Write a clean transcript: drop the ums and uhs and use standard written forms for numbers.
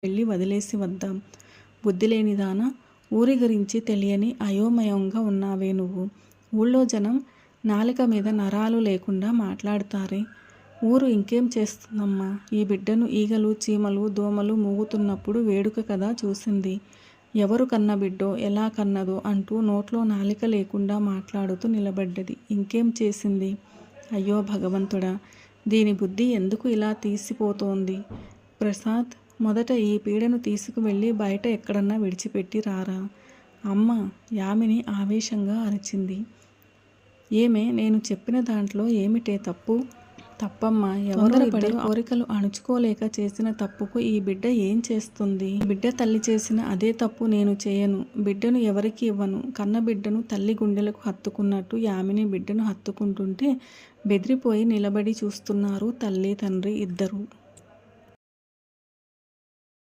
వెళ్ళి వదిలేసి వద్దాం. బుద్ధిలేనిదానా, ఊరి గురించి తెలియని అయోమయంగా ఉన్నావే నువ్వు. ఊళ్ళో జనం నాలిక మీద నరాలు లేకుండా మాట్లాడతారే. ఊరు ఇంకేం చేస్తుందమ్మా? ఈ బిడ్డను ఈగలు, చీమలు, దోమలు మూగుతున్నప్పుడు వేడుక కదా చూసింది. ఎవరు కన్న బిడ్డో, ఎలా కన్నదో అంటూ నోట్లో నాలిక లేకుండా మాట్లాడుతూ నిలబడ్డది. ఇంకేం చేసింది? అయ్యో భగవంతుడా, దీని బుద్ధి ఎందుకు ఇలా తీసిపోతోంది? ప్రసాద్, మొదట ఈ పీడను తీసుకువెళ్ళి బయట ఎక్కడన్నా విడిచిపెట్టి రారా. అమ్మ, యామిని ఆవేశంగా అరిచింది. ఏమే, నేను చెప్పిన దాంట్లో ఏమిటే తప్పు? తప్పమ్మా, ఎవరో ఇద్దరు కోరికలు అణుచుకోలేక చేసిన తప్పుకు ఈ బిడ్డ ఏం చేస్తుంది? బిడ్డ తల్లి చేసిన అదే తప్పు నేను చేయను. బిడ్డను ఎవరికి ఇవ్వను. కన్న బిడ్డను తల్లి గుండెలకు హత్తుకున్నట్టు యామిని బిడ్డను హత్తుకుంటుంటే బెదిరిపోయి నిలబడి చూస్తున్నారు తల్లి తండ్రి ఇద్దరు.